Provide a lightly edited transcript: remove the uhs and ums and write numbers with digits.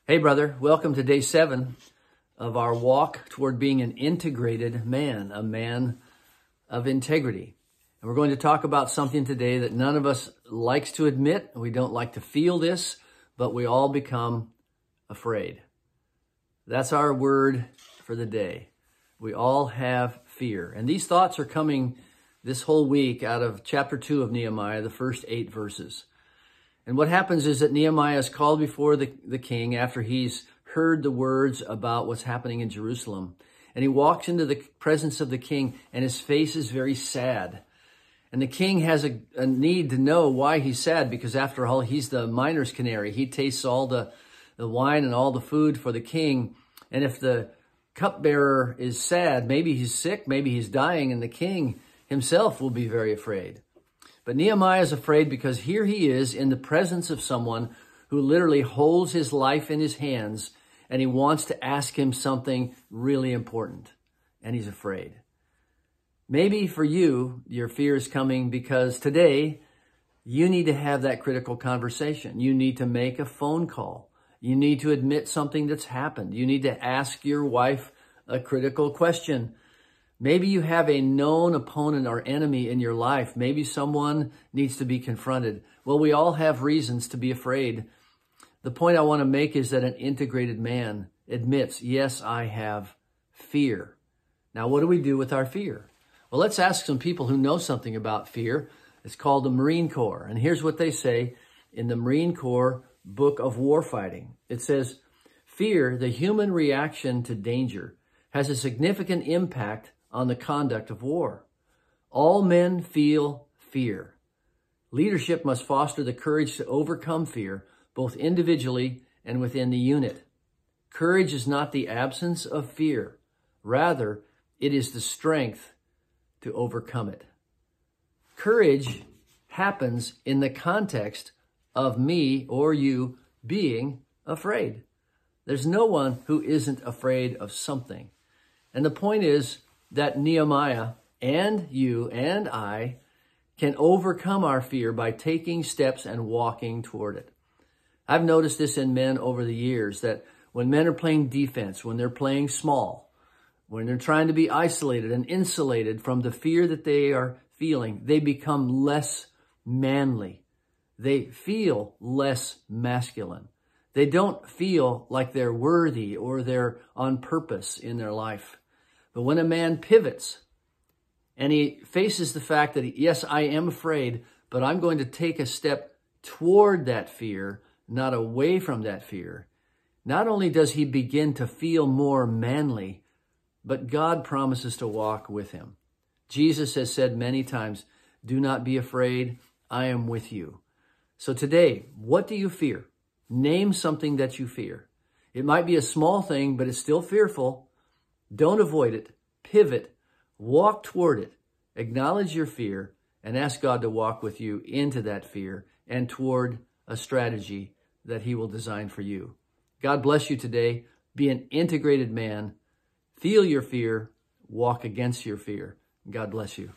Hey, brother, welcome to day 7 of our walk toward being an integrated man, a man of integrity. And we're going to talk about something today that none of us likes to admit. We don't like to feel this, but we all become afraid. That's our word for the day. We all have fear. And these thoughts are coming this whole week out of chapter 2 of Nehemiah, the first 8 verses. And what happens is that Nehemiah is called before the king after he's heard the words about what's happening in Jerusalem. And he walks into the presence of the king, and his face is very sad. And the king has a need to know why he's sad, because after all, he's the miner's canary. He tastes all the wine and all the food for the king. And if the cupbearer is sad, maybe he's sick, maybe he's dying, and the king himself will be very afraid. But Nehemiah is afraid because here he is in the presence of someone who literally holds his life in his hands, and he wants to ask him something really important, and he's afraid. Maybe for you, your fear is coming because today you need to have that critical conversation. You need to make a phone call. You need to admit something that's happened. You need to ask your wife a critical question. Maybe you have a known opponent or enemy in your life. Maybe someone needs to be confronted. Well, we all have reasons to be afraid. The point I want to make is that an integrated man admits, yes, I have fear. Now, what do we do with our fear? Well, let's ask some people who know something about fear. It's called the Marine Corps. And here's what they say in the Marine Corps Book of Warfighting. It says, fear, the human reaction to danger, has a significant impact on the conduct of war. All men feel fear. Leadership must foster the courage to overcome fear, both individually and within the unit. Courage is not the absence of fear. Rather, it is the strength to overcome it. Courage happens in the context of me or you being afraid. There's no one who isn't afraid of something. And the point is that Nehemiah and you and I can overcome our fear by taking steps and walking toward it. I've noticed this in men over the years, that when men are playing defense, when they're playing small, when they're trying to be isolated and insulated from the fear that they are feeling, they become less manly. They feel less masculine. They don't feel like they're worthy or they're on purpose in their life. But when a man pivots and he faces the fact that, yes, I am afraid, but I'm going to take a step toward that fear, not away from that fear, not only does he begin to feel more manly, but God promises to walk with him. Jesus has said many times, do not be afraid, I am with you. So today, what do you fear? Name something that you fear. It might be a small thing, but it's still fearful. Don't avoid it. Pivot. Walk toward it. Acknowledge your fear and ask God to walk with you into that fear and toward a strategy that he will design for you. God bless you today. Be an integrated man. Feel your fear. Walk against your fear. God bless you.